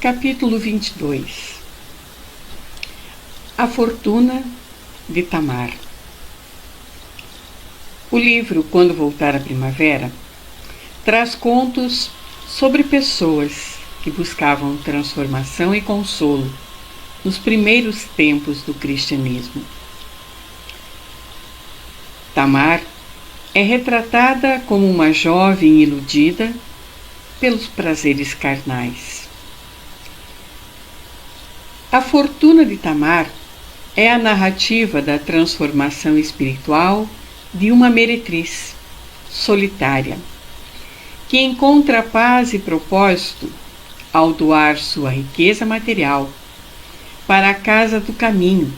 Capítulo 22. A Fortuna de Tamar. O livro Quando Voltar a Primavera traz contos sobre pessoas que buscavam transformação e consolo nos primeiros tempos do cristianismo. Tamar é retratada como uma jovem iludida pelos prazeres carnais. A Fortuna de Tamar é a narrativa da transformação espiritual de uma meretriz solitária, que encontra paz e propósito ao doar sua riqueza material para a casa do caminho,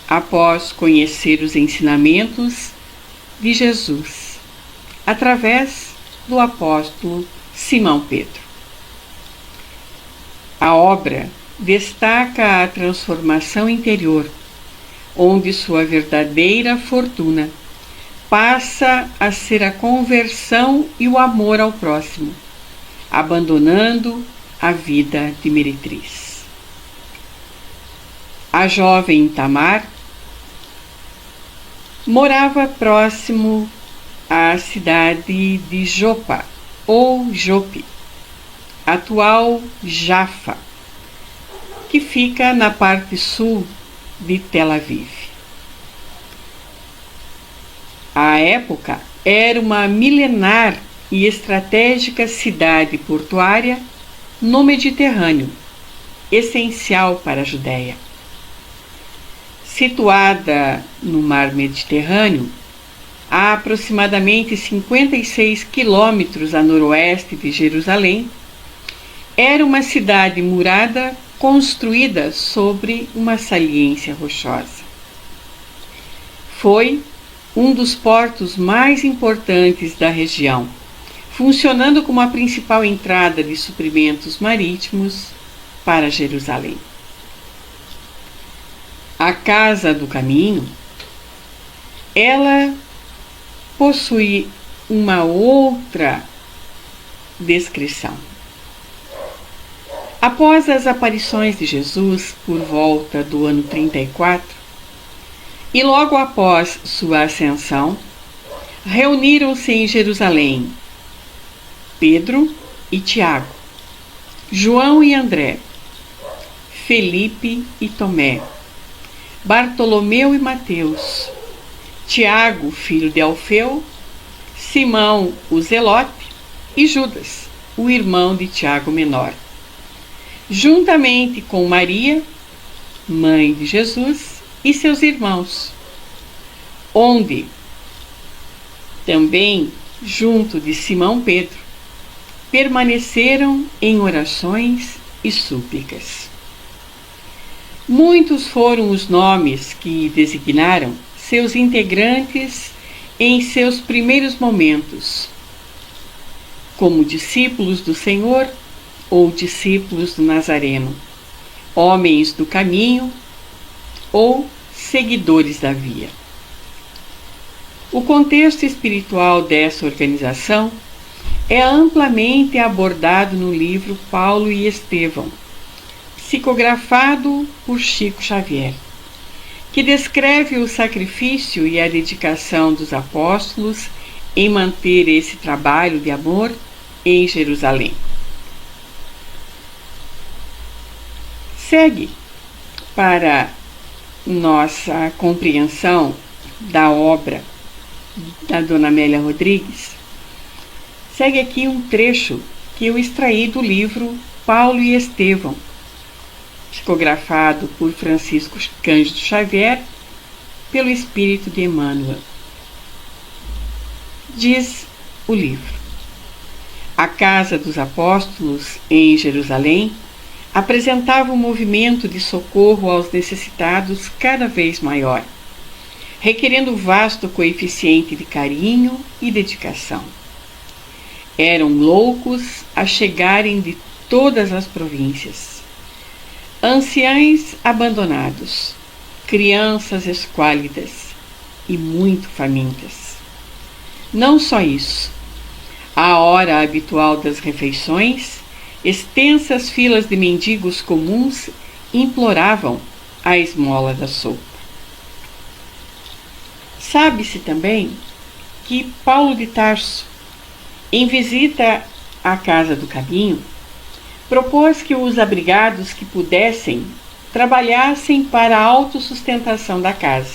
após conhecer os ensinamentos de Jesus, através do apóstolo Simão Pedro. A obra destaca a transformação interior, onde sua verdadeira fortuna passa a ser a conversão e o amor ao próximo, abandonando a vida de meretriz. A jovem Tamar morava próximo à cidade de Jopa, ou Jope, atual Jafa, que fica na parte sul de Tel Aviv. À época, era uma milenar e estratégica cidade portuária no Mediterrâneo, essencial para a Judéia. Situada no mar Mediterrâneo, a aproximadamente 56 quilômetros a noroeste de Jerusalém, era uma cidade murada construída sobre uma saliência rochosa. Foi um dos portos mais importantes da região, funcionando como a principal entrada de suprimentos marítimos para Jerusalém. A Casa do Caminho, ela possui uma outra descrição. Após as aparições de Jesus, por volta do ano 34, e logo após sua ascensão, reuniram-se em Jerusalém Pedro e Tiago, João e André, Felipe e Tomé, Bartolomeu e Mateus, Tiago, filho de Alfeu, Simão, o Zelote, e Judas, o irmão de Tiago menor, juntamente com Maria, mãe de Jesus, e seus irmãos, onde também, junto de Simão Pedro, permaneceram em orações e súplicas. Muitos foram os nomes que designaram seus integrantes em seus primeiros momentos, como discípulos do Senhor ou discípulos do Nazareno, homens do caminho ou seguidores da via. O contexto espiritual dessa organização é amplamente abordado no livro Paulo e Estevão, psicografado por Chico Xavier, que descreve o sacrifício e a dedicação dos apóstolos em manter esse trabalho de amor em Jerusalém. Segue, para nossa compreensão da obra da Dona Amélia Rodrigues, segue aqui um trecho que eu extraí do livro Paulo e Estevão, psicografado por Francisco Cândido Xavier, pelo Espírito de Emmanuel. Diz o livro: a Casa dos Apóstolos, em Jerusalém, apresentava um movimento de socorro aos necessitados cada vez maior, requerendo vasto coeficiente de carinho e dedicação. Eram loucos a chegarem de todas as províncias, anciães abandonados, crianças esquálidas e muito famintas. Não só isso, à hora habitual das refeições, extensas filas de mendigos comuns imploravam a esmola da sopa. Sabe-se também que Paulo de Tarso, em visita à Casa do Caminho, propôs que os abrigados que pudessem trabalhassem para a autossustentação da casa,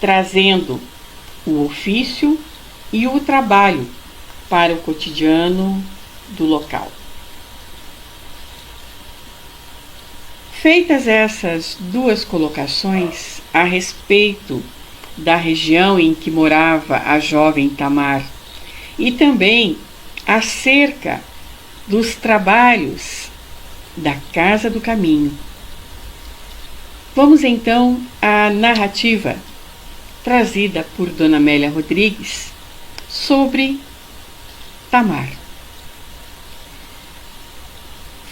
trazendo o ofício e o trabalho para o cotidiano do local. Feitas essas duas colocações a respeito da região em que morava a jovem Tamar e também acerca dos trabalhos da Casa do Caminho, vamos então à narrativa trazida por Dona Amélia Rodrigues sobre Tamar.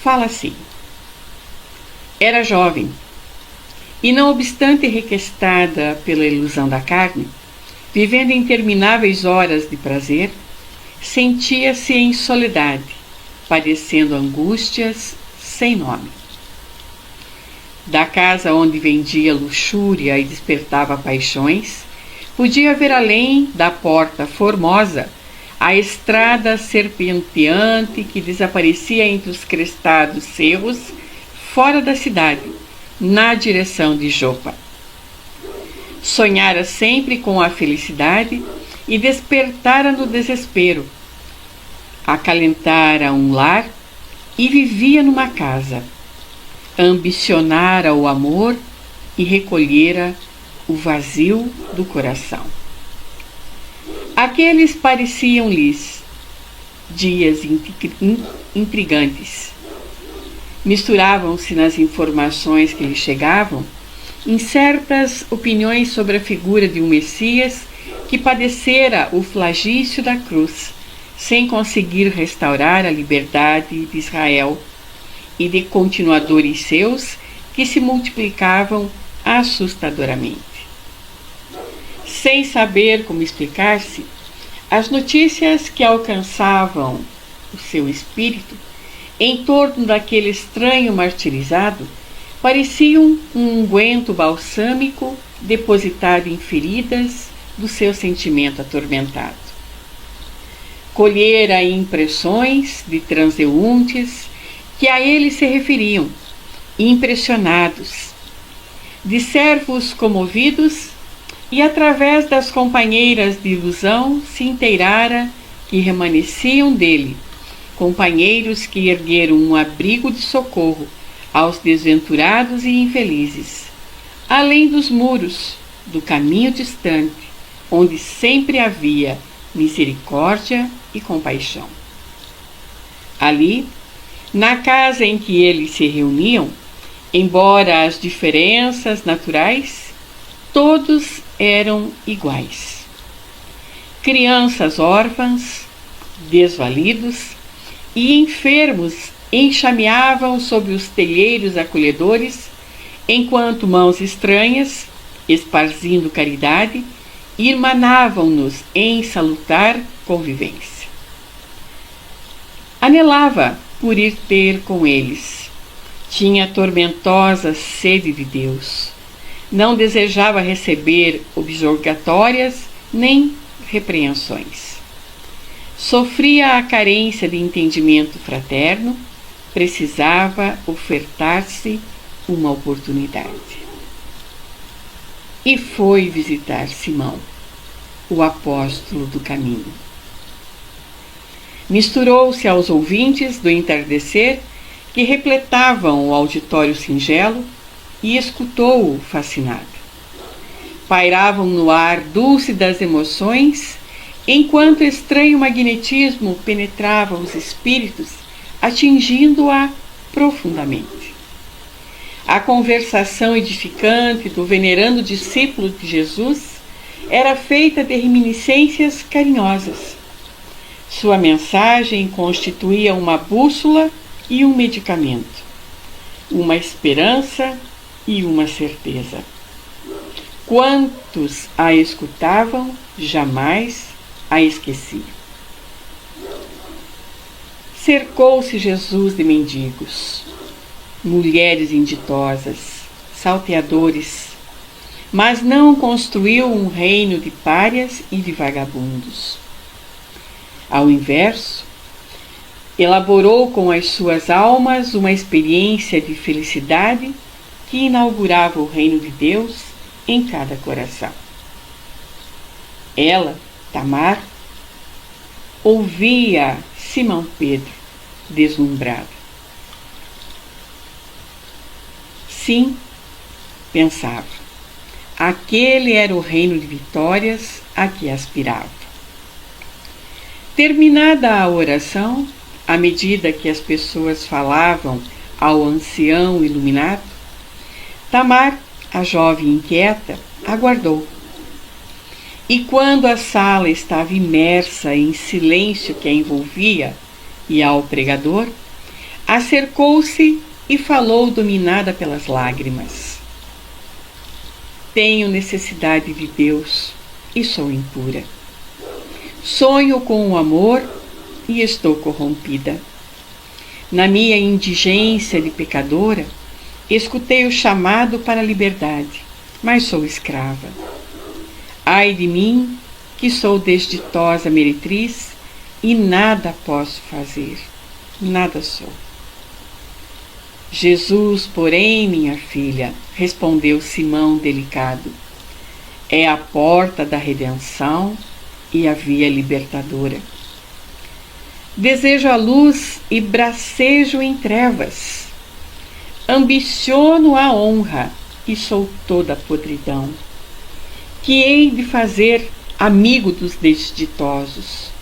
Fala assim: era jovem, e não obstante requestada pela ilusão da carne, vivendo intermináveis horas de prazer, sentia-se em soledade, padecendo angústias sem nome. Da casa onde vendia luxúria e despertava paixões, podia ver além da porta formosa a estrada serpenteante que desaparecia entre os crestados cerros fora da cidade, na direção de Jopa. Sonhara sempre com a felicidade e despertara no desespero. Acalentara um lar e vivia numa casa. Ambicionara o amor e recolhera o vazio do coração. Aqueles pareciam-lhes dias intrigantes. Misturavam-se nas informações que lhe chegavam incertas opiniões sobre a figura de um Messias que padecera o flagício da cruz, sem conseguir restaurar a liberdade de Israel, e de continuadores seus que se multiplicavam assustadoramente. Sem saber como explicar-se, as notícias que alcançavam o seu espírito em torno daquele estranho martirizado pareciam um unguento balsâmico depositado em feridas do seu sentimento atormentado. Colhera impressões de transeuntes que a ele se referiam, impressionados, de servos comovidos, e através das companheiras de ilusão se inteirara que remanesciam dele companheiros que ergueram um abrigo de socorro aos desventurados e infelizes, além dos muros do caminho distante, onde sempre havia misericórdia e compaixão. Ali, na casa em que eles se reuniam, embora as diferenças naturais, todos eram iguais. Crianças órfãs, desvalidos e enfermos enxameavam sobre os telheiros acolhedores, enquanto mãos estranhas, esparzindo caridade, irmanavam-nos em salutar convivência. Anelava por ir ter com eles. Tinha tormentosa sede de Deus. Não desejava receber objurgatórias nem repreensões. Sofria a carência de entendimento fraterno, precisava ofertar-se uma oportunidade. E foi visitar Simão, o apóstolo do caminho. Misturou-se aos ouvintes do entardecer que repletavam o auditório singelo e escutou-o fascinado. Pairavam no ar dulce das emoções, enquanto estranho magnetismo penetrava os espíritos, atingindo-a profundamente. A conversação edificante do venerando discípulo de Jesus era feita de reminiscências carinhosas. Sua mensagem constituía uma bússola e um medicamento, uma esperança e uma certeza. Quantos a escutavam, jamais a esqueciam. Cercou-se Jesus de mendigos, mulheres inditosas, salteadores, mas não construiu um reino de párias e de vagabundos. Ao inverso, elaborou com as suas almas uma experiência de felicidade que inaugurava o reino de Deus em cada coração. Ela, Tamar, ouvia Simão Pedro, deslumbrado. Sim, pensava, aquele era o reino de vitórias a que aspirava. Terminada a oração, à medida que as pessoas falavam ao ancião iluminado, Tamar, a jovem inquieta, aguardou. E quando a sala estava imersa em silêncio que a envolvia, e ao pregador, acercou-se e falou dominada pelas lágrimas. Tenho necessidade de Deus e sou impura. Sonho com o amor e estou corrompida. Na minha indigência de pecadora, escutei o chamado para a liberdade, mas sou escrava. Ai de mim, que sou desditosa meretriz e nada posso fazer, nada sou. Jesus, porém, minha filha, respondeu Simão delicado, é a porta da redenção e a via libertadora. Desejo a luz e bracejo em trevas. Ambiciono a honra e sou toda podridão. Que hei de fazer amigo dos desditosos?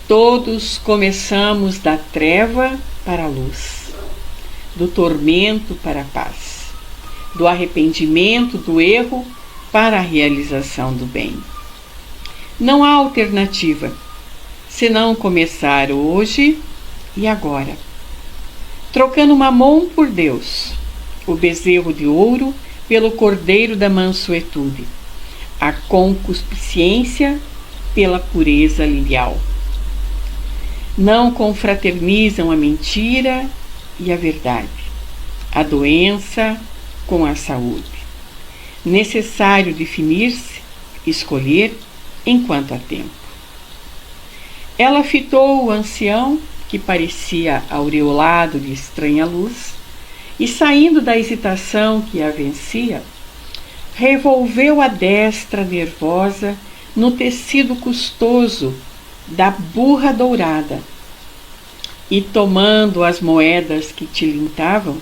Todos começamos da treva para a luz, do tormento para a paz, do arrependimento do erro para a realização do bem. Não há alternativa, senão começar hoje e agora, trocando Mamon por Deus, o bezerro de ouro pelo cordeiro da mansuetude, a concupiscência pela pureza lilial. Não confraternizam a mentira e a verdade, a doença com a saúde. Necessário definir-se, escolher enquanto há tempo. Ela fitou o ancião, que parecia aureolado de estranha luz, e saindo da hesitação que a vencia, revolveu a destra nervosa no tecido custoso da burra dourada e, tomando as moedas que tilintavam,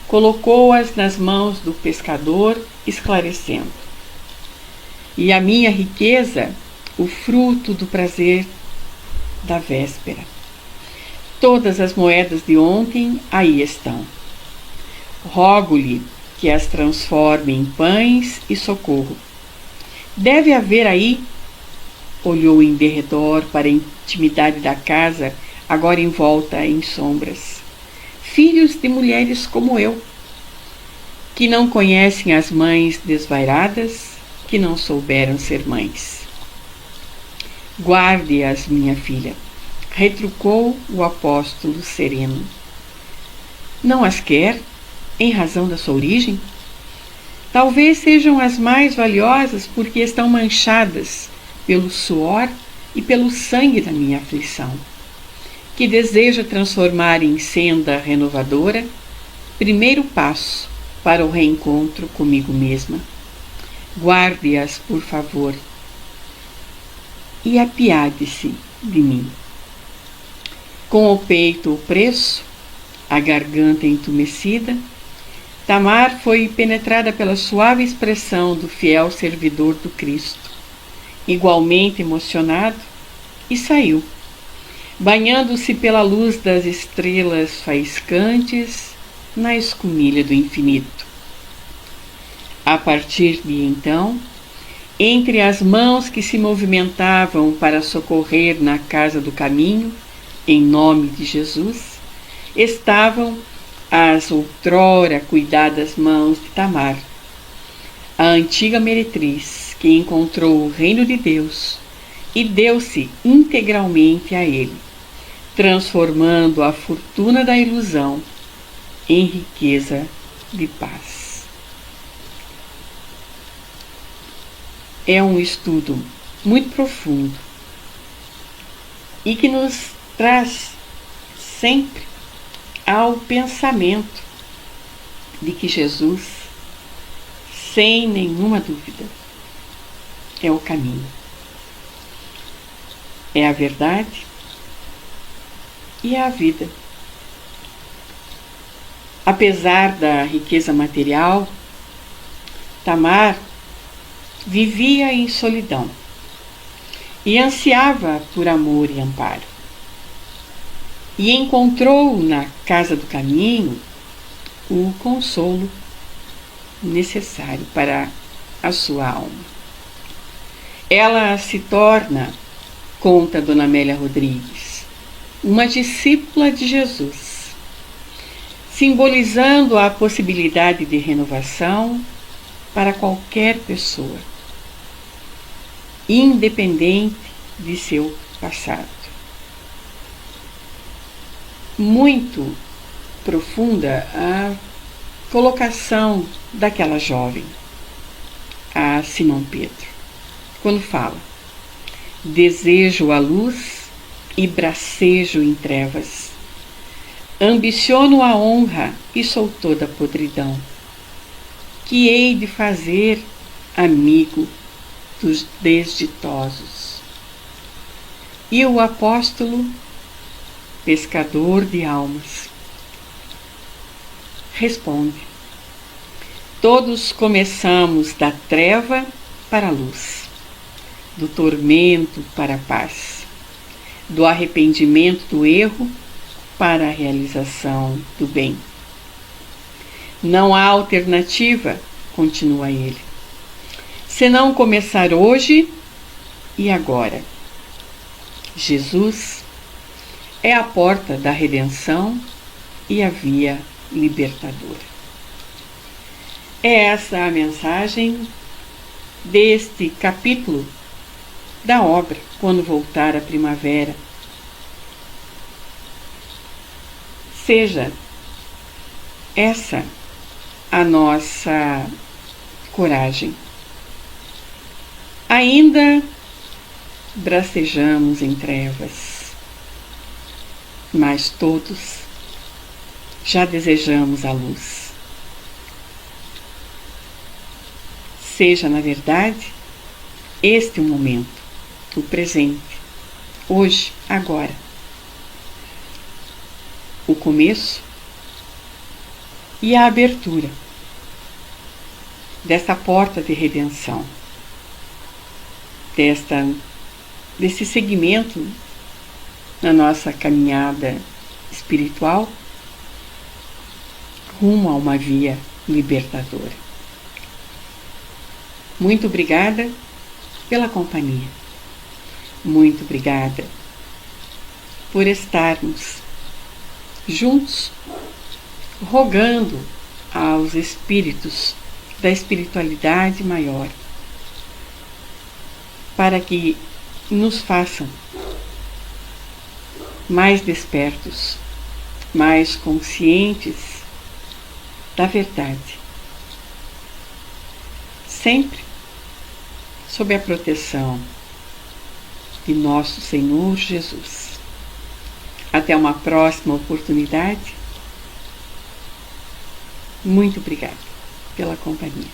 colocou-as nas mãos do pescador, esclarecendo: e a minha riqueza, o fruto do prazer da véspera. Todas as moedas de ontem aí estão. Rogo-lhe que as transforme em pães e socorro. Deve haver aí, olhou em derredor para a intimidade da casa, agora envolta em sombras, filhos de mulheres como eu, que não conhecem as mães desvairadas, que não souberam ser mães. Guarde-as, minha filha, retrucou o apóstolo sereno. Não as quer, em razão da sua origem? Talvez sejam as mais valiosas porque estão manchadas pelo suor e pelo sangue da minha aflição, que deseja transformar em senda renovadora, primeiro passo para o reencontro comigo mesma. Guarde-as, por favor, e apiade-se de mim. Com o peito opresso, a garganta entumecida, Tamar foi penetrada pela suave expressão do fiel servidor do Cristo, igualmente emocionado, e saiu, banhando-se pela luz das estrelas faiscantes na escumilha do infinito. A partir de então, entre as mãos que se movimentavam para socorrer na casa do caminho, em nome de Jesus, estavam as outrora cuidadas mãos de Tamar, a antiga meretriz que encontrou o reino de Deus e deu-se integralmente a ele, transformando a fortuna da ilusão em riqueza de paz. É um estudo muito profundo e que nos traz sempre ao pensamento de que Jesus, sem nenhuma dúvida, é o caminho, é a verdade e é a vida. Apesar da riqueza material, Tamar vivia em solidão e ansiava por amor e amparo. E encontrou na casa do caminho o consolo necessário para a sua alma. Ela se torna, conta Dona Amélia Rodrigues, uma discípula de Jesus, simbolizando a possibilidade de renovação para qualquer pessoa, independente de seu passado. Muito profunda a colocação daquela jovem, a Simão Pedro, quando fala: desejo a luz e bracejo em trevas, ambiciono a honra e sou toda podridão. Que hei de fazer, amigo dos desditosos? E o apóstolo, pescador de almas, responde: todos começamos da treva para a luz, do tormento para a paz, do arrependimento do erro para a realização do bem. Não há alternativa, continua ele, senão começar hoje e agora. Jesus é a porta da redenção e a via libertadora. É essa a mensagem deste capítulo da obra Quando Voltar a Primavera. Seja essa a nossa coragem. Ainda bracejamos em trevas, mas todos já desejamos a luz. Seja, na verdade, este o momento, o presente, hoje, agora. O começo e a abertura dessa porta de redenção, desse segmento na nossa caminhada espiritual rumo a uma via libertadora. Muito obrigada pela companhia. Muito obrigada por estarmos juntos, rogando aos espíritos da espiritualidade maior para que nos façam mais despertos, mais conscientes da verdade, sempre sob a proteção de nosso Senhor Jesus. Até uma próxima oportunidade. Muito obrigada pela companhia.